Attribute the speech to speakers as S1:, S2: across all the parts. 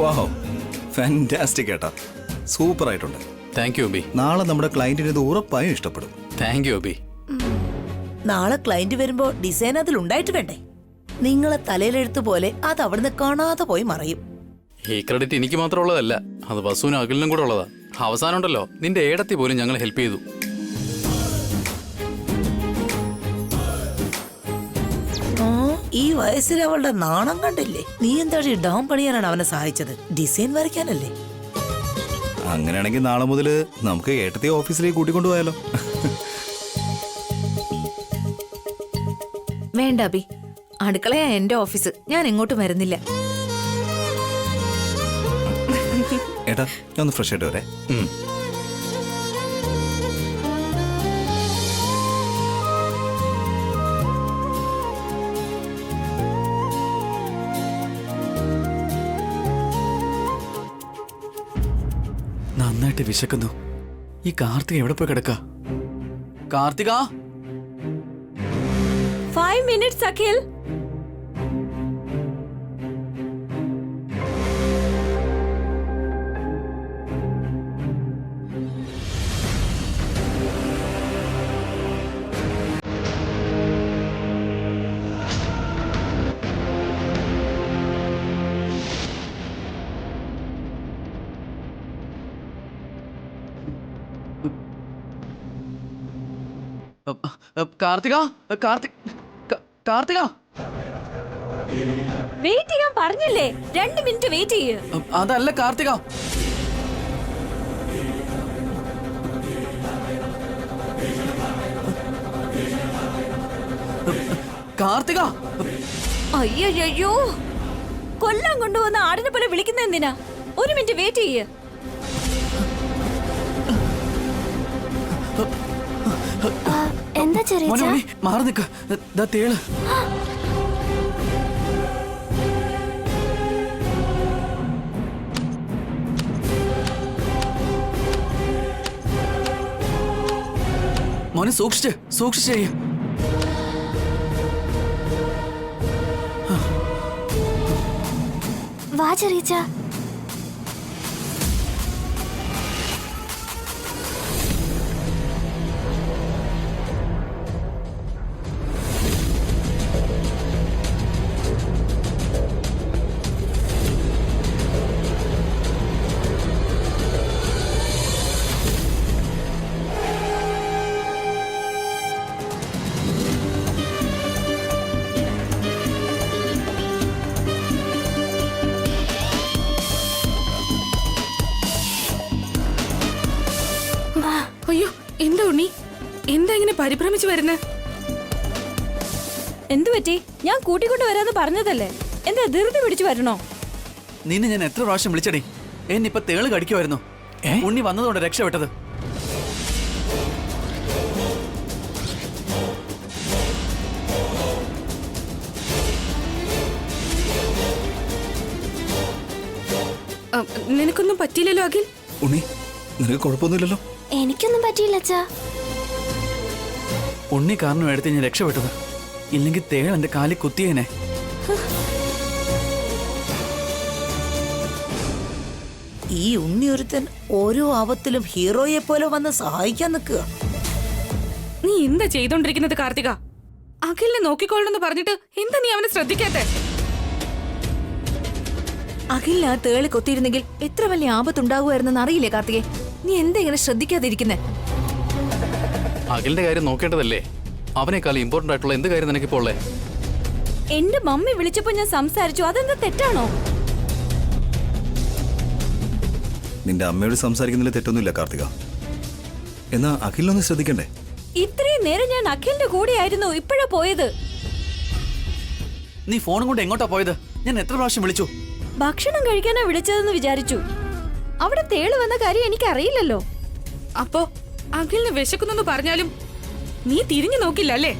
S1: വാഹോ, fantastic ഏട്ടാ, super ആയിട്ടുണ്ട്.
S2: Thank you Abi.
S1: നാളെ നമ്മുടെ ക്ലയന്റിന് ഇത് ഉറപ്പായും ഇഷ്ടപ്പെടും.
S2: Thank you Abi.
S3: നാളെ ക്ലയന്റ് വരുമ്പോ ഡിസൈൻ അതിൽ ഉണ്ടായിട്ട് വേണ്ടേ? നിങ്ങളെ തലയിലെഴുത്ത് പോലെ അത് അവിടുന്ന് കാണാതെ പോയി മറയും.
S2: ഈ ക്രെഡിറ്റ് എനിക്ക് മാത്രമുള്ളതല്ല, അത് വസുവിനും അഖിലിനും കൂടെ ഉള്ളതാ. അവസാനം ഉണ്ടല്ലോ, നിന്റെ ഏടത്തി പോലും ഞങ്ങൾ ഹെൽപ്പ് ചെയ്തു.
S3: ഈ വയസ്സിൽ അവളുടെ നാണം കണ്ടില്ലേ? നീ എന്താ ഡാം പണിയാനാണ് അവനെ സഹായിച്ചത്, ഡിസൈൻ വരയ്ക്കാനല്ലേ?
S1: അങ്ങനെയാണെങ്കിൽ നാളെ മുതൽ നമുക്ക് ഏട്ടത്തെ ഓഫീസിലേക്ക് കൂട്ടിക്കൊണ്ടുപോയാലോ?
S4: വേണ്ട അബി, അടുക്കളയാ എന്റെ ഓഫീസ്, ഞാൻ എങ്ങോട്ടും വരുന്നില്ല.
S1: ഏട്ടാ, ഞാൻ ഒന്ന് ഫ്രഷ് ആയിട്ട് വരെ.
S2: നന്നായിട്ട് വിശക്കുന്നു. ഈ കാർത്തിക എവിടെ പോയി കിടക്ക? കാർത്തിക,
S4: 5 minutes അഖിൽ.
S2: കാർത്തിക, കാർത്തിക,
S4: വെയിറ്റ് ചെയ്യാൻ പറഞ്ഞില്ലേ? 2 മിനിറ്റ് വെയിറ്റ് ചെയ്യ്.
S2: അതല്ല കാർത്തിക. കാർത്തിക,
S4: അയ്യോ, കൊല്ലം കൊണ്ടുവന്ന ആടിനെ പോലെ വിളിക്കുന്ന എന്തിനാ? 1 മിനിറ്റ് വെയിറ്റ് ചെയ്യ്.
S5: എന്താ ചെറിയ
S2: മാറി നിക്ക. തേള്. മോനെ സൂക്ഷിച്ച് ചെയ്യ.
S5: വാ ചെറിയ.
S6: അയ്യോ, എന്താ ഉണ്ണി, എന്താ ഇങ്ങനെ പരിഭ്രമിച്ചു വരുന്നേ?
S4: എന്തു പറ്റി? ഞാൻ കൂട്ടിക്കൊണ്ട് വരാന്ന് പറഞ്ഞതല്ലേ, എന്താ ധൃതി പിടിച്ചു വരണോ?
S2: നിന്നെ ഞാൻ എത്ര പ്രാവശ്യം വിളിച്ചടി? എന്നിപ്പോ തേള് കടിക്കുമായിരുന്നു. ഉണ്ണി വന്നതുകൊണ്ട് രക്ഷപ്പെട്ടത്.
S6: നിനക്കൊന്നും പറ്റിയില്ലല്ലോ അഖിൽ?
S1: ഉണ്ണി, നിനക്ക് കുഴപ്പമൊന്നുമില്ലല്ലോ?
S5: എനിക്കൊന്നും പറ്റിയില്ല അച്ഛാ.
S2: ഉണ്ണി കാരണം എടുത്ത് ഞാൻ രക്ഷപ്പെട്ടത്. ഇല്ലെങ്കിൽ തേൾ എന്റെ കാലിൽ കുത്തിയേനെ.
S3: ഈ ഉണ്ണിയൊരുത്തൻ ഓരോ ആപത്തിലും ഹീറോയെ പോലെ വന്ന് സഹായിക്കാൻ നിൽക്കുക.
S6: നീ എന്താ ചെയ്തോണ്ടിരിക്കുന്നത് കാർത്തിക? അഖിലിനെ നോക്കിക്കോളണമെന്ന് പറഞ്ഞിട്ട് എന്താ നീ അവനെ ശ്രദ്ധിക്കാത്തെ?
S4: അഖിലിന് ആ തേളി കൊത്തിയിരുന്നെങ്കിൽ എത്ര വലിയ ആപത്തുണ്ടാകുമായിരുന്നെന്ന് അറിയില്ലേ കാർത്തികേ? നീ എന്താ ഇങ്ങനെ ശ്രദ്ധിക്കാതിരിക്കുന്നേ?
S2: അഖിലിന്റെ കാര്യം നോക്കേണ്ടതല്ലേ? അവനേക്കാൾ ഇമ്പോർട്ടന്റ് ആയിട്ടുള്ള എന്ത് കാര്യം നിനക്കിപ്പോ ഉള്ളേ?
S4: എന്റെ മമ്മി വിളിച്ചപ്പോ ഞാൻ സംസാരിച്ചു, അതെന്താ തെറ്റാണോ?
S1: നിന്റെ അമ്മയോട് സംസാരിക്കുന്നതിൽ തെറ്റൊന്നുമില്ല കാർത്തിക. എന്നാ അഖിലൊന്ന് ശ്രദ്ധിക്കണ്ടേ?
S4: ഇത്രയും നേരം ഞാൻ അഖിലിന്റെ കൂടെയായിരുന്നു, ഇപ്പോഴാ പോയത്.
S2: നീ ഫോണും കൊണ്ട് എങ്ങോട്ടാ പോയത്? ഞാൻ എത്ര പ്രാവശ്യം വിളിച്ചു.
S4: ഭക്ഷണം കഴിക്കാനാ വിളിച്ചതെന്ന് വിചാരിച്ചു. അവിടെ തേള് വന്ന കാര്യം എനിക്ക് അറിയില്ലല്ലോ.
S6: അപ്പോ അഖിലിന് വിശക്കുന്നെന്ന് പറഞ്ഞാലും നീ തിരിഞ്ഞു നോക്കില്ല അല്ലേ?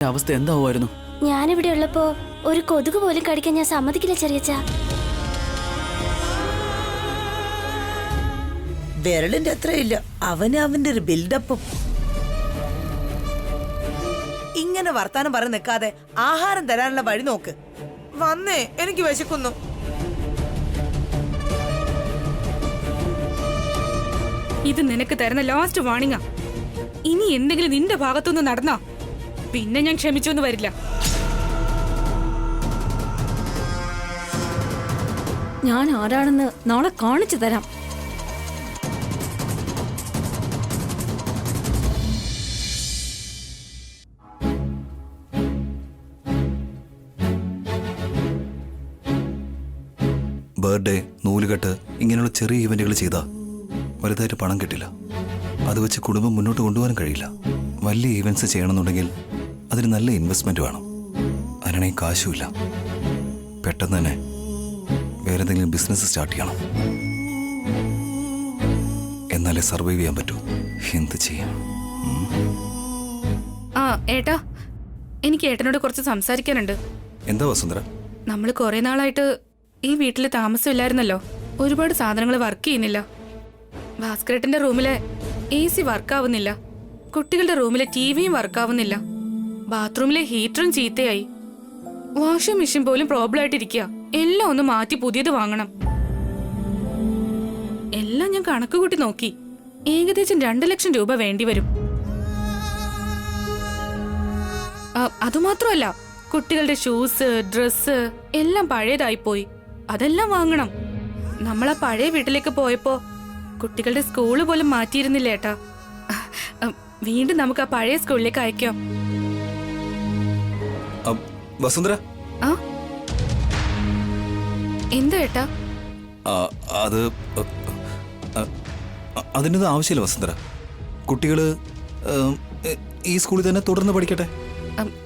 S7: അവസ്ഥ എന്താവുമായിരുന്നു?
S5: ഞാനിവിടെ ഉള്ളപ്പോ ഒരു കൊതുക് പോലും കടിക്കാൻ ഞാൻ സമ്മതിക്കില്ല ചെറിയച്ച.
S3: വിരലിന്റെ അത്രയില്ല, അവന്റെ ഒരു ബിൽഡപ്പും. ഇങ്ങനെ വർത്താനം പറഞ്ഞ് നിൽക്കാതെ ആഹാരം തരാനുള്ള വഴി നോക്ക്. വന്നേ, എനിക്ക് വിശക്കുന്നു.
S6: ഇത് നിനക്ക് തരുന്ന ലാസ്റ്റ് വാണിങ്ങാ. ഇനി എന്തെങ്കിലും നിന്റെ ഭാഗത്തുനിന്ന് നടന്നാ പിന്നെ ഞാൻ ക്ഷമിച്ചൊന്നും വരില്ല.
S4: ഞാൻ ആരാണെന്ന് നാളെ കാണിച്ചു തരാം.
S1: ബർത്ത്ഡേ, നൂലുകെട്ട് ഇങ്ങനെയുള്ള ചെറിയ ഇവന്റുകൾ ചെയ്താൽ വലുതായിട്ട് പണം കിട്ടില്ല. അത് വെച്ച് കുടുംബം മുന്നോട്ട് കൊണ്ടുപോകാൻ കഴിയില്ല. വലിയ ഈവൻറ്റ്സ് ചെയ്യണമെന്നുണ്ടെങ്കിൽ അതിന് നല്ല ഇൻവെസ്റ്റ്മെന്റ് വേണം. അതിനാണെങ്കിൽ കാശുമില്ല. പെട്ടെന്ന് തന്നെ വേറെ എന്തെങ്കിലും ബിസിനസ് സ്റ്റാർട്ട് ചെയ്യണം. എന്നാലേ സർവൈവ് ചെയ്യാൻ പറ്റൂ. എന്ത് ചെയ്യാം?
S6: ആ ഏട്ടാ, എനിക്ക് ഏട്ടനോട് കുറച്ച് സംസാരിക്കാനുണ്ട്.
S1: എന്താ വസുന്ധര?
S6: നമ്മൾ കുറെ നാളായിട്ട് ഈ വീട്ടിൽ താമസമില്ലായിരുന്നല്ലോ. ഒരുപാട് സാധനങ്ങൾ വർക്ക് ചെയ്യുന്നില്ല. ഭാസ്കരേട്ടന്റെ റൂമിലെ AC വർക്കാവുന്നില്ല. കുട്ടികളുടെ റൂമിലെ TVയും വർക്കാവുന്നില്ല. ബാത്റൂമിലെ ഹീറ്ററും ചീത്തയായി. വാഷിംഗ് മെഷീൻ പോലും പ്രോബ്ലം ആയിട്ടിരിക്കുക. എല്ലാം ഒന്ന് മാറ്റി പുതിയത് വാങ്ങണം. എല്ലാം ഞാൻ കണക്ക് കൂട്ടി നോക്കി. ഏകദേശം 2 ലക്ഷം രൂപ വേണ്ടി വരും. അതുമാത്രമല്ല, കുട്ടികളുടെ ഷൂസ്, ഡ്രസ്സ് എല്ലാം പഴയതായിപ്പോയി. അതെല്ലാം വാങ്ങണം. നമ്മളാ പഴയ വീട്ടിലേക്ക് പോയപ്പോ കുട്ടികളുടെ സ്കൂള് പോലും മാറ്റിയിരുന്നില്ല ഏട്ടാ. വീണ്ടും നമുക്ക് ആ പഴയ സ്കൂളിലേക്ക് അയക്കാം.
S1: വസുന്ധര,
S6: ആ എന്താ ഏട്ടാ?
S1: അത് അതിൻ്റെ ആവശ്യമില്ല വസുന്ധര. കുട്ടികള് ഈ സ്കൂളിൽ തന്നെ തുടർന്ന് പഠിക്കട്ടെ.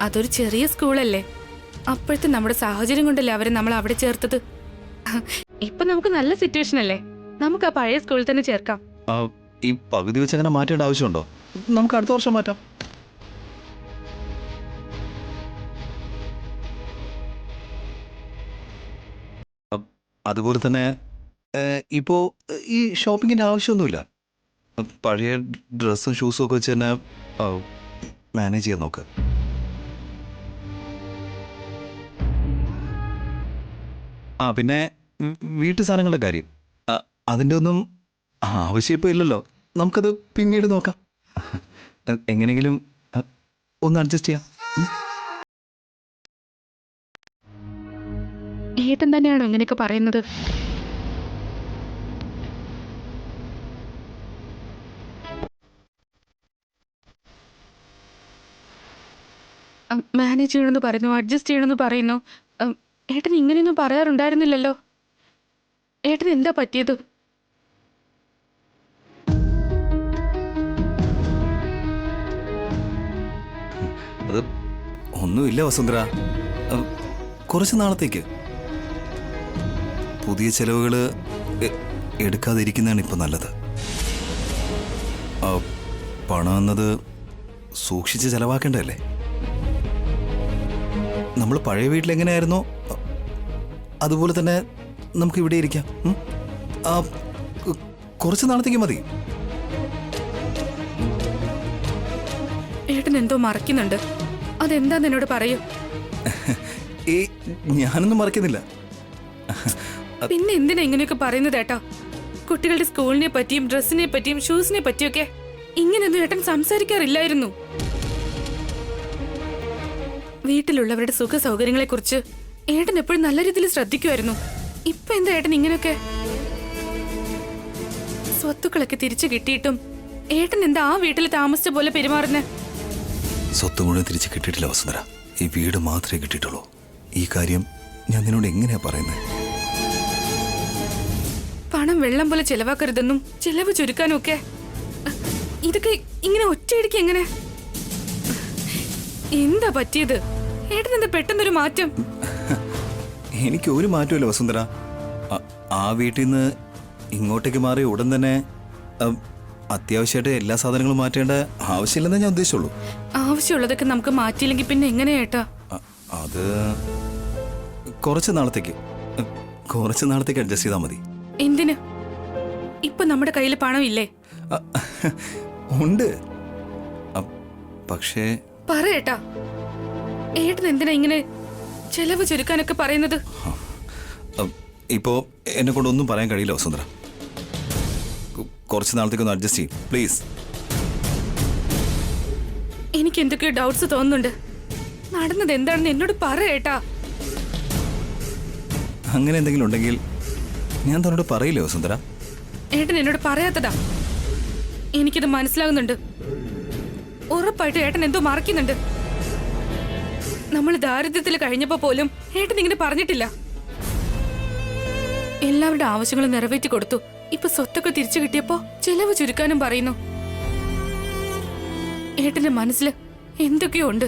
S6: അതൊരു ചെറിയ സ്കൂളല്ലേ. അപ്പോഴത്തെ നമ്മുടെ സാഹചര്യം കൊണ്ടല്ലേ അവരെ നമ്മൾ അവിടെ ചേർത്തത്. ഇപ്പൊ നമുക്ക് നല്ല സിറ്റുവേഷൻ അല്ലേ. നമുക്ക് ആ പഴയ സ്കൂളിൽ തന്നെ ചേർക്കാം.
S1: ഈ പകുതി വെച്ച് അങ്ങനെ മാറ്റേണ്ട ആവശ്യമുണ്ടോ? നമുക്ക് അടുത്ത വർഷം മാറ്റാം. അതുപോലെ തന്നെ ഇപ്പോൾ ഈ ഷോപ്പിങ്ങിൻ്റെ ആവശ്യമൊന്നുമില്ല. പഴയ ഡ്രസ്സും ഷൂസും ഒക്കെ വെച്ച് തന്നെ മാനേജ് ചെയ്യാൻ നോക്ക്. പിന്നെ വീട്ടു സാധനങ്ങളുടെ കാര്യം, അതിൻ്റെ ഒന്നും ആവശ്യം ഇപ്പോൾ ഇല്ലല്ലോ. നമുക്കത് പിന്നീട് നോക്കാം. എങ്ങനെയെങ്കിലും ഒന്ന് അഡ്ജസ്റ്റ് ചെയ്യാം.
S6: ഏട്ടൻ തന്നെയാണോ ഇങ്ങനെയൊക്കെ പറയുന്നത്? മാനേജ് ചെയ്യണമെന്ന് പറയുന്നു, അഡ്ജസ്റ്റ് ചെയ്യണമെന്ന് പറയുന്നു. ഏട്ടൻ ഇങ്ങനെയൊന്നും പറയാറുണ്ടായിരുന്നില്ലല്ലോ. ഏട്ടൻ എന്താ പറ്റിയത്?
S1: അത് ഒന്നുമില്ല വസുന്ധര. കുറച്ച് നാളത്തേക്ക് പുതിയ ചെലവുകൾ എടുക്കാതിരിക്കുന്നതാണ് ഇപ്പം നല്ലത്. പണം എന്നത് സൂക്ഷിച്ച് ചെലവാക്കേണ്ടതല്ലേ. നമ്മൾ പഴയ വീട്ടിലെങ്ങനെയായിരുന്നോ അതുപോലെ തന്നെ നമുക്ക് ഇവിടെ ഇരിക്കാം. കുറച്ച് നാളത്തേക്ക് മതി.
S6: ഏട്ടൻ എന്തോ മറക്കുന്നുണ്ട്. അതെന്താന്ന് എന്നോട് പറയൂ.
S1: ഞാനൊന്നും മറക്കുന്നില്ല.
S6: പിന്നെ എന്തിനാ ഇങ്ങനെയൊക്കെ പറയുന്നത് ഏട്ടാ? കുട്ടികളുടെ സ്കൂളിനെ പറ്റിയും ഡ്രസ്സിനെ പറ്റിയും ഷൂസിനെ പറ്റിയൊക്കെ ഇങ്ങനെയൊന്നും ഏട്ടൻ സംസാരിക്കാറില്ലായിരുന്നു. വീട്ടിലുള്ളവരുടെ സുഖ സൗകര്യങ്ങളെ കുറിച്ച് ഏട്ടൻ എപ്പോഴും നല്ല രീതിയിൽ ശ്രദ്ധിക്കുമായിരുന്നു. ഇപ്പൊ എന്താ ഏട്ടൻ ഇങ്ങനെയൊക്കെ? സ്വത്തുക്കളൊക്കെ തിരിച്ചു കിട്ടിയിട്ടും ഏട്ടൻ എന്താ ആ വീട്ടിൽ താമസിച്ച പോലെ പെരുമാറുന്നേ?
S1: സ്വത്ത് മുഴുവൻ തിരിച്ച് കിട്ടിയിട്ടില്ല വസുന്ധര. ഈ വീട് മാത്രമേ കിട്ടിയിട്ടുള്ളൂ. ഈ കാര്യം ഞാൻ നിന്നോട് എങ്ങനെയാ പറയുന്നത്?
S6: പണം വെള്ളം പോലെ ചെലവാക്കരുതെന്നും ചെലവ് ചുരുക്കാനും ഒക്കെ. ഇതൊക്കെ ഇങ്ങനെ ഒറ്റയടിക്ക് എങ്ങനെ? എന്താ പറ്റിയത്? ഏട്ടൻ എന്താ പെട്ടെന്നൊരു മാറ്റം?
S1: എനിക്ക് ഒരു മാറ്റമില്ല വസുന്ധര. ആ വീട്ടിൽ നിന്ന് ഇങ്ങോട്ടേക്ക് മാറി ഉടൻ തന്നെ അത്യാവശ്യമായിട്ട് എല്ലാ സാധനങ്ങളും മാറ്റേണ്ട ആവശ്യമില്ലെന്നേ ഞാൻ ഉദ്ദേശിച്ചുള്ളൂ.
S6: ആവശ്യമുള്ളതൊക്കെ നമുക്ക് മാറ്റിയില്ലെങ്കിൽ പിന്നെ എങ്ങനെയാ ഏട്ടാ?
S1: അത് കുറച്ച് നാളത്തേക്ക് അഡ്ജസ്റ്റ് ചെയ്താൽ മതി.
S6: എന്തിന്? ഇപ്പൊ നമ്മുടെ കയ്യിൽ പണം ഇല്ലേ?
S1: അ, ഉണ്ട്. പക്ഷേ
S6: പറയേട്ടാ, ഏട്ടൻ എന്തിനാ ഇങ്ങനെ ചെലവ് ചുരുക്കാനൊക്കെ പറയുന്നത്?
S1: ഇപ്പോ എന്നെ കൊണ്ടൊന്നും പറയാൻ കഴിയില്ല വസുന്ധര. കുറച്ച് നാളത്തേക്കൊന്ന് അഡ്ജസ്റ്റ് ചെയ്യും പ്ലീസ്.
S6: എനിക്ക് എന്തൊക്കെയോ ഡൗട്ട്സ് തോന്നുന്നുണ്ട്. നടന്നത് എന്താണെന്ന് എന്നോട് പറയേട്ടാ.
S1: അങ്ങനെ എന്തെങ്കിലും ഉണ്ടെങ്കിൽ ഞാൻ തന്നോട് പറയില്ലേ വസുന്ധര?
S6: ഏട്ടൻ എന്നോട് പറയാത്തതാ. എനിക്കിത് മനസ്സിലാകുന്നുണ്ട്. ഉറപ്പായിട്ട് ഏട്ടൻ എന്തോ മറക്കുന്നുണ്ട്. നമ്മൾ ദാരിദ്ര്യത്തിൽ കഴിഞ്ഞപ്പോ പോലും ഏട്ടൻ ഇങ്ങനെ പറഞ്ഞിട്ടില്ല. എല്ലാവരുടെ ആവശ്യങ്ങളും നിറവേറ്റി കൊടുത്തു. ഇപ്പൊ സ്വത്തൊക്കെ തിരിച്ചു കിട്ടിയപ്പോ ചെലവ് ചുരുക്കാനും പറയുന്നു. ഏട്ടന്റെ മനസ്സിൽ എന്തൊക്കെയോ ഉണ്ട്.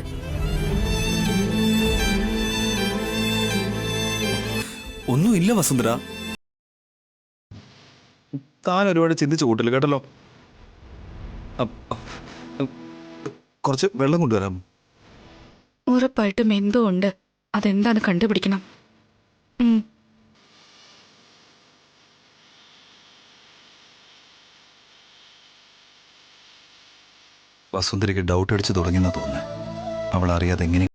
S1: ഒന്നുമില്ല വസുന്ധര, താൻ ഒരുപാട് ചിന്തിച്ചു കൂട്ടില്ല കേട്ടല്ലോ. കുറച്ച് വെള്ളം കൊണ്ടുവരാം.
S6: ഉറപ്പായിട്ടും എന്തോ ഉണ്ട്. അതെന്താന്ന് കണ്ടുപിടിക്കണം.
S1: വസുന്ധരയ്ക്ക് ഡൗട്ട് അടിച്ചു തുടങ്ങിയെന്ന് തോന്നുന്നു. അവൾ അറിയാതെ എങ്ങനെ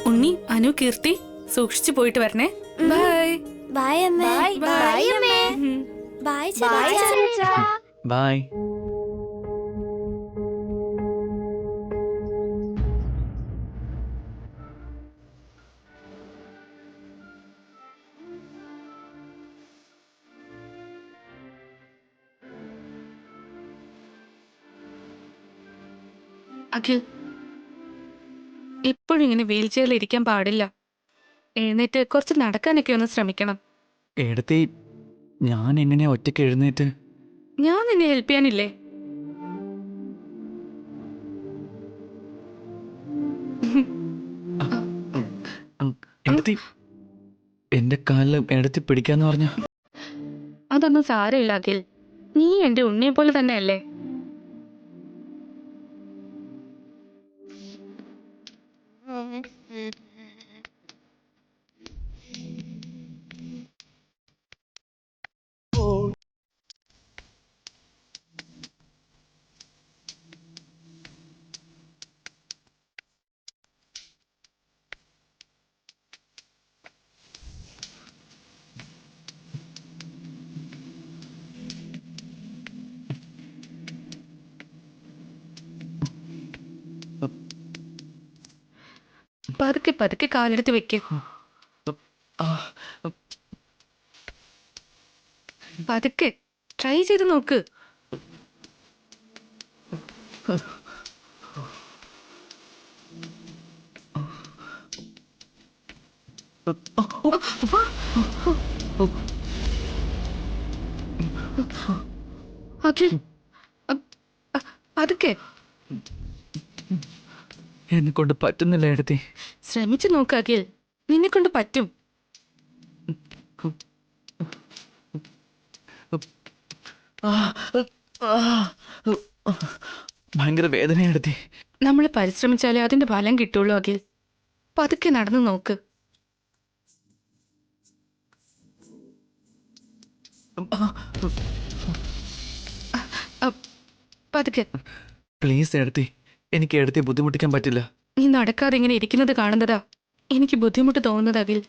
S6: ഉണ്ണി, അനു, കീർത്തി, സൂക്ഷിച്ചു പോയിട്ട് വരണേ. ബൈ.
S5: ബൈ അമ്മേ. ബൈ അമ്മേ. ബൈ ചേച്ചാ.
S7: ബൈ.
S6: അഖിൽ, എപ്പോഴും ഇങ്ങനെ വീൽ ചെയറിൽ ഇരിക്കാൻ പാടില്ല. എഴുന്നേറ്റ് കുറച്ച് നടക്കാനൊക്കെ ഒന്ന് ശ്രമിക്കണം.
S7: എടുത്തി, ഞാൻ എങ്ങനെയാ ഒറ്റയ്ക്ക് എഴുന്നേറ്റ്?
S6: ഞാൻ നിന്നെ ഹെൽപ്പ് ചെയ്യാനില്ലേ?
S7: എടുത്തി, എന്റെ കാലിൽ എടുത്തി പിടിക്കാന്ന് പറഞ്ഞ.
S6: അതൊന്നും സാരമില്ല അഖിൽ. നീ എന്റെ ഉണ്ണിയെ പോലെ തന്നെയല്ലേ? പതുക്കെ പതുക്കെ കാലെടുത്ത് വെക്ക്. പതുക്കെ ട്രൈ ചെയ്ത് നോക്ക്. അഖിൽ, പതുക്കെ.
S7: എന്നെ കൊണ്ട് പറ്റുന്നില്ല എടുത്തി.
S6: ശ്രമിച്ചു നോക്ക് അഖിൽ, നിന്നെ കൊണ്ട് പറ്റും.
S7: ഭയങ്കര വേദന എടുത്തി.
S6: നമ്മൾ പരിശ്രമിച്ചാലേ അതിന്റെ ഫലം കിട്ടുള്ളൂ അഖിൽ. പതുക്കെ നടന്നു നോക്ക്. പതുക്കെ.
S7: പ്ലീസ് എടുത്തി, എനിക്ക് എടുത്തി ബുദ്ധിമുട്ടിക്കാൻ പറ്റില്ല.
S6: നീ നടക്കാതെ ഇങ്ങനെ ഇരിക്കുന്നത് കാണുന്നതാ എനിക്ക് ബുദ്ധിമുട്ട് തോന്നുന്നത് അഖിൽ.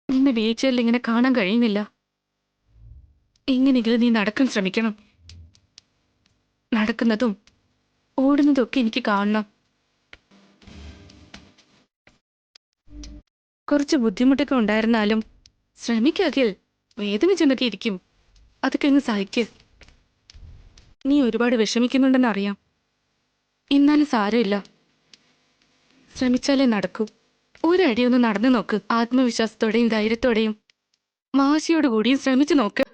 S6: നിന്നെ വീഴ്ചയിൽ ഇങ്ങനെ കാണാൻ കഴിയുന്നില്ല. എങ്ങനെയെങ്കിലും നീ നടക്കാൻ ശ്രമിക്കണം. നടക്കുന്നതും ഓടുന്നതും ഒക്കെ എനിക്ക് കാണണം. കുറച്ച് ബുദ്ധിമുട്ടൊക്കെ ഉണ്ടായിരുന്നാലും ശ്രമിക്കകിൽ. വേദനിച്ചെന്നൊക്കെ ഇരിക്കും, അതൊക്കെ ഒന്ന് സഹിക്ക്. നീ ഒരുപാട് വിഷമിക്കുന്നുണ്ടെന്ന് അറിയാം. എന്നാലും സാരമില്ല, ശ്രമിച്ചാലേ നടക്കൂ. ഒരടിയൊന്ന് നടന്നു നോക്ക്. ആത്മവിശ്വാസത്തോടെയും ധൈര്യത്തോടെയും വാശിയോടുകൂടിയും ശ്രമിച്ചു നോക്ക്.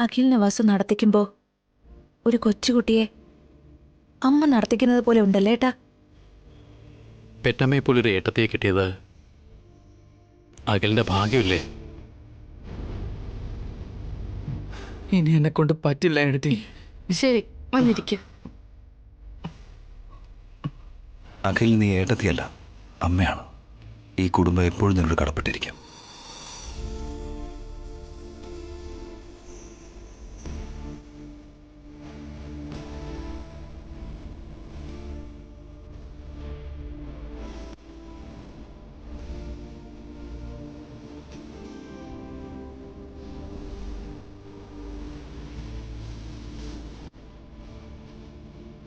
S8: അഖിലിനെ വസു നടത്തിക്കുമ്പോ ഒരു കൊച്ചുകുട്ടിയെ അമ്മ നടത്തിക്കുന്നത് പോലെ ഉണ്ടല്ലേ ഏട്ടാ?
S2: പെറ്റമ്മയെ പോലൊരു ഏട്ടത്തിയെ കിട്ടിയത് അഖിലിന്റെ ഭാഗ്യമില്ലേ?
S7: ഇനി എന്നെ കൊണ്ട് പറ്റില്ല എഴുതി.
S6: ശരി, വന്നിരിക്കും.
S1: അഖിൽ, നീ ഏട്ടത്തിയല്ല, അമ്മയാണ്. ഈ കുടുംബം എപ്പോഴും നിന്നോട് കടപ്പെട്ടിരിക്കും.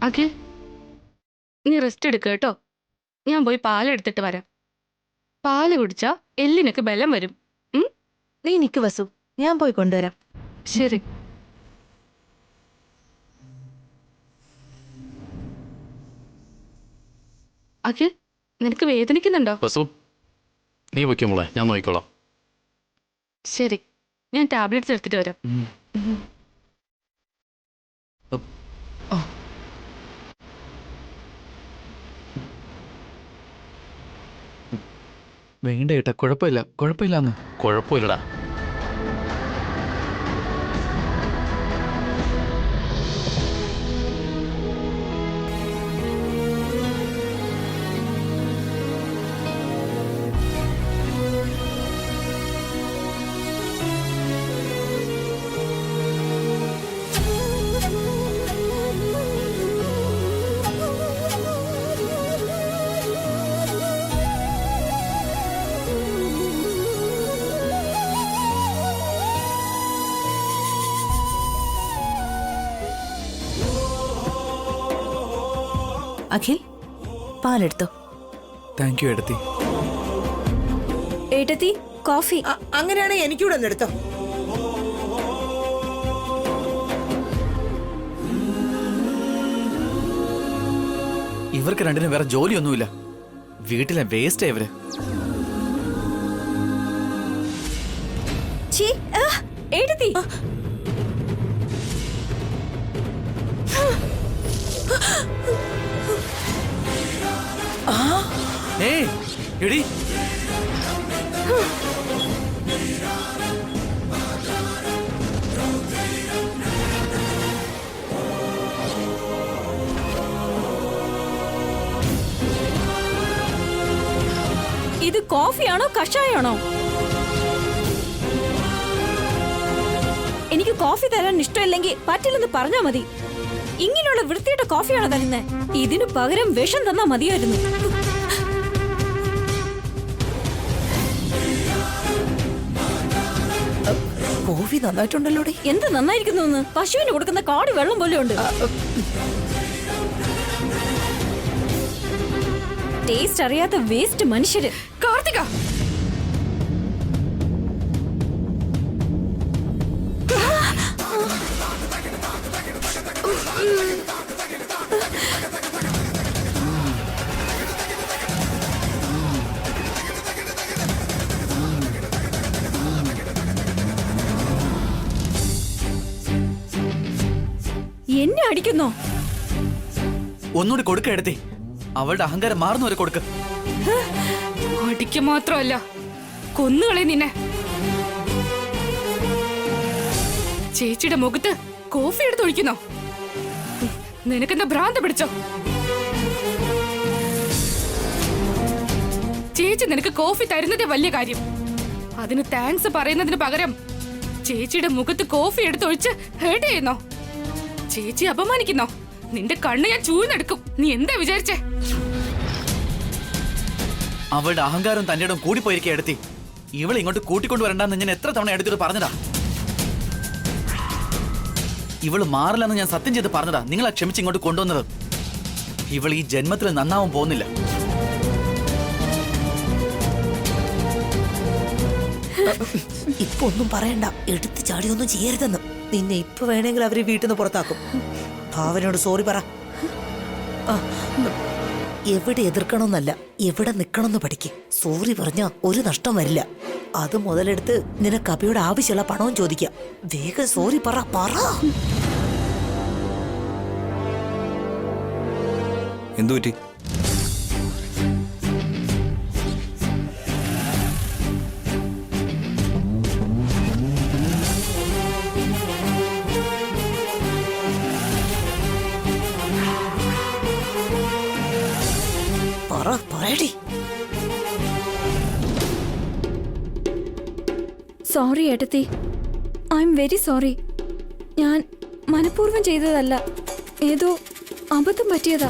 S6: അഖിൽ, നീ റെസ്റ്റ് എടുക്ക കേട്ടോ. ഞാൻ പോയി പാലെടുത്തിട്ട് വരാം. പാല് കുടിച്ചാ എല്ലിനൊക്കെ ബലം വരും.
S8: നീ നിക്ക് വസു, ഞാൻ പോയി കൊണ്ടുവരാം.
S6: ശരി. അഖിൽ, നിനക്ക് വേദനിക്കുന്നുണ്ടോ?
S2: വസു, നീ വയ്ക്കും മോളെ, ഞാൻ നോക്കിക്കോളാം.
S6: ശരി, ഞാൻ ടാബ്ലറ്റ്സ് എടുത്തിട്ട് വരാം.
S7: വേണ്ട ഏട്ടാ, കുഴപ്പമില്ല, കുഴപ്പമില്ലാന്ന്.
S2: കുഴപ്പമില്ലടാ.
S3: അഖിൽ, പാലെടുത്തോ.
S7: താങ്ക് യു ഏട്ടത്തി.
S4: ഏട്ടത്തി, കോഫി.
S3: അങ്ങനെയാണെങ്കിൽ എനിക്കൂടെ ഒന്ന് എടുത്തോ.
S7: ഇവർക്ക് രണ്ടിനും വേറെ ജോലിയൊന്നുമില്ല. വീട്ടിലെ വേസ്റ്റ് ഇവര്.
S4: ഛീ, ഏട്ടത്തി.
S7: ഏയ് എടി,
S4: ഇത് കോഫിയാണോ കഷായാണോ? എനിക്ക് കോഫി തരാൻ ഇഷ്ടമില്ലെങ്കിൽ പറ്റില്ലെന്ന് പറഞ്ഞാ മതി. ഇങ്ങനെയുള്ള വൃത്തിയുടെ കോഫിയാണോ തരുന്നേ? ഇതിനു പകരം വിഷം തന്നാ മതിയായിരുന്നു.
S3: കോഫി നന്നായിട്ടുണ്ടല്ലോ.
S4: എന്ത് നന്നായിരിക്കുന്നു? പശുവിന് കൊടുക്കുന്ന കാടി വെള്ളം പോലെ ഉണ്ട്. ടേസ്റ്റ് അറിയാത്ത വേസ്റ്റ് മനുഷ്യര്.
S6: കാർത്തിക,
S4: എന്നെ അടിക്കുന്നോ?
S7: ഒന്നുകൂടി കൊടുക്ക എടുത്തി. അവളുടെ അഹങ്കാരം മാറുന്നവരെ കൊടുക്ക.
S6: അടിക്ക് മാത്രമല്ല, കൊന്നുകളെ നിന്നെ. ചേച്ചിയുടെ മുഖത്ത് കോഫി എടുത്ത് ഒഴിക്കുന്നോ? നിനക്കെന്താ ഭ്രാന്ത് പിടിച്ചോ? ചേച്ചി നിനക്ക് കോഫി തരുന്നതേ വലിയ കാര്യം. അതിന് താങ്ക്സ് പറയുന്നതിന് പകരം ചേച്ചിയുടെ മുഖത്ത് കോഫി എടുത്തൊഴിച്ച് ഹേർട്ട് ചെയ്യുന്നോ? ചേച്ചി അപമാനിക്കുന്നോ? നിന്റെ കണ്ണ് ഞാൻ ചൂഴ്ന്നെടുക്കും. നീ എന്താ വിചാരിച്ചേ?
S7: അവളുടെ അഹങ്കാരം തന്റെ ഇടം കൂടിപ്പോയിരിക്കെ എടുത്തി. ഇവളെ ഇങ്ങോട്ട് കൂട്ടിക്കൊണ്ടുവരണ്ടെന്ന് ഞാൻ എത്ര തവണ എടുത്തിട്ട് പറഞ്ഞതാ. ഇവള് മാറില്ലെന്ന് ഞാൻ സത്യം ചെയ്ത് പറഞ്ഞതാ. നിങ്ങളാ ക്ഷമിച്ച് ഇങ്ങോട്ട് കൊണ്ടുവന്നത്. ഇവൾ ഈ ജന്മത്തിൽ നന്നാവാൻ പോകുന്നില്ല.
S3: ഇപ്പൊ ഒന്നും പറയണ്ട, എടുത്ത് ചാടിയൊന്നും ചെയ്യരുതെന്ന്. നിന്നെ ഇപ്പൊ വേണമെങ്കിൽ അവര് വീട്ടിൽ നിന്ന് പുറത്താക്കും. ഭാവനയോട് സോറി പറ. എവിടെ എതിർക്കണമെന്നല്ല, എവിടെ നിക്കണമെന്ന് പഠിക്ക്. സോറി പറഞ്ഞ ഒരു നഷ്ടം വരില്ല. അത് മുതലെടുത്ത് നിനക്ക് അബിയോട് ആവശ്യമുള്ള പണവും ചോദിക്കാം. വേഗം സോറി പറ.
S1: എന്തു പറ്റി?
S3: പറയടി.
S4: സോറി ഏട്ടത്തി, ഐ എം വെരി സോറി. ഞാൻ മനഃപൂർവ്വം ചെയ്തതല്ല, ഏതോ അബദ്ധം പറ്റിയതാ.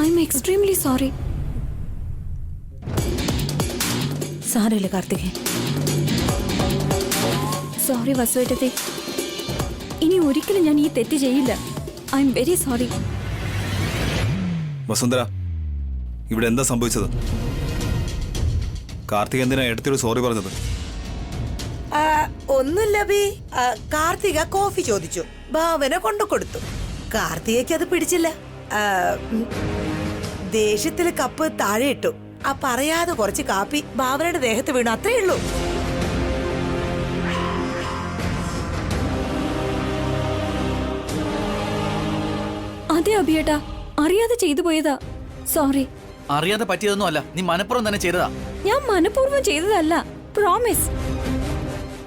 S4: I am extremely sorry.
S3: സാരമില്ല കാർത്തികേ.
S4: സോറി വസുവേട്ടത്തി, ഇനി ഒരിക്കലും ഞാൻ ഈ തെറ്റ് ചെയ്യില്ല. I am very sorry.
S1: Vasundhara, ഇവിടെ എന്താ സംഭവിച്ചത്? കാർത്തിക് എന്തിനാ ഏട്ടത്തിയോട് സോറി പറഞ്ഞത്?
S3: ഒന്നുമില്ല ബി. കാർത്തിക കോഫി ചോദിച്ചു, ഭാവന കൊണ്ടു കൊടുത്തു. കാർത്തികയ്ക്ക് അത് പിടിച്ചില്ല. ദേഷ്യത്തില് കപ്പ് താഴെ ഇട്ടു. പറയാതെ കുറച്ച് കാപ്പി ഭാവനയുടെ ദേഹത്ത് വീണു, അത്രേ ഉള്ളൂ.
S4: അതെ അഭിയേട്ടാ, അറിയാതെ ചെയ്തു പോയതാ. സോറി.
S7: അറിയാതെ പറ്റിയതൊന്നും അല്ല, നീ മനഃപൂർവ്വം തന്നെ ചെയ്തതാ.
S4: ഞാൻ മനഃപൂർവ്വം ചെയ്തതല്ല, പ്രോമിസ്.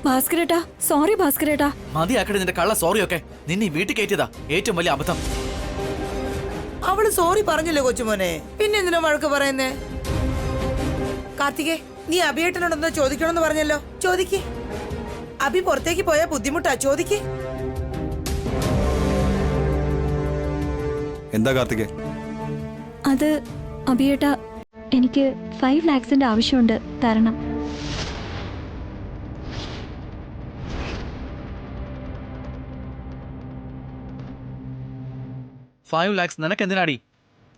S4: ഭാസ്കരേട്ടാ, സോറി ഭാസ്കരേട്ടാ.
S7: മതിയാക്കട്ടെ നിന്റെ കള്ള സോറിയൊക്കെ. നിന്നെ ഈ വീട്ടിൽ കയറ്റിയതാ ഏറ്റവും വലിയ അബദ്ധം.
S3: അവള് സോറി പറഞ്ഞല്ലോ കൊച്ചുമോനെ, പിന്നെ എന്തിനാ വഴക്ക് പറയുന്നേ? കാർത്തികേ, നീ അഭിയേട്ടനോടൊന്ന് ചോദിക്കണമെന്ന് പറഞ്ഞല്ലോ, ചോദിക്ക്. അഭി പുറത്തേക്ക് പോയാ ബുദ്ധിമുട്ടാ, ചോദിക്ക്.
S1: എന്താ കാർത്തികേ?
S4: അത് അഭിയേട്ടാ, എനിക്ക് 5 lakhs ആവശ്യമുണ്ട്, തരണം.
S7: $5 lakhs നിനക്ക് എന്തിനാടി?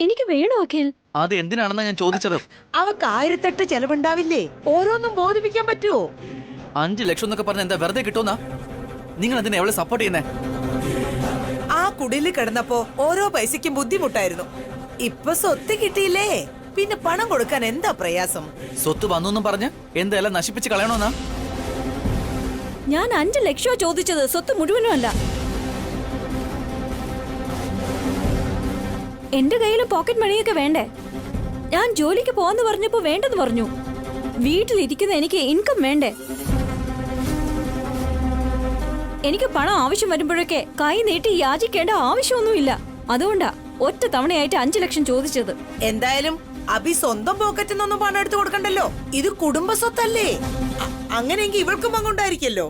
S4: എനിക്ക് വേണോ അഖിൽ?
S7: അത് എന്തിനാണെന്നാ ഞാൻ ചോദിച്ചത്.
S3: അവക്ക് 1008 ചെലവുണ്ടാവില്ലേ? ഓരോന്നും ബോധിപ്പിക്കാൻ പറ്റുമോ?
S7: 5 ലക്ഷം എന്നൊക്കെ പറഞ്ഞ എന്താ വെറുതെ കിട്ടുമെന്നാ? നിങ്ങൾ എന്തിനാ എവളെ സപ്പോർട്ട് ചെയ്യുന്നേ?
S3: ആ കുടില് കിടന്നപ്പോ ഓരോ പൈസക്കും ബുദ്ധിമുട്ടായിരുന്നു. ഇപ്പൊ സ്വത്ത് കിട്ടിയില്ലേ, പിന്നെ പണം കൊടുക്കാൻ എന്താ പ്രയാസം?
S7: സ്വത്ത് വന്നു പറഞ്ഞ് എന്തെല്ലാം നശിപ്പിച്ച് കളയണോന്നാ?
S4: ഞാൻ 5 ലക്ഷമാ ചോദിച്ചത്, സ്വത്ത് മുഴുവനും അല്ല. എന്റെ കയ്യിൽ പോക്കറ്റ് മണിയൊക്കെ വേണ്ടേ? ഞാൻ ജോലിക്ക് പോവാന്ന് പറഞ്ഞപ്പോ വേണ്ടെന്ന് പറഞ്ഞു. വീട്ടിലിരിക്കുന്ന എനിക്ക് ഇൻകം വേണ്ടേ? എനിക്ക് പണം ആവശ്യം വരുമ്പോഴൊക്കെ കൈ നീട്ടി യാചിക്കേണ്ട ആവശ്യമൊന്നുമില്ല. അതുകൊണ്ടാ ഒറ്റ തവണയായിട്ട് 5 ലക്ഷം ചോദിച്ചത്.
S3: എന്തായാലും അഭി സ്വന്തം പോക്കറ്റിൽ നിന്നൊന്നും പണം എടുത്തു കൊടുക്കണ്ടല്ലോ. ഇത് കുടുംബ സ്വത്തല്ലേ? അങ്ങനെയെങ്കിൽ ഇവൾക്കും പങ്കുണ്ടായിരിക്കല്ലോ.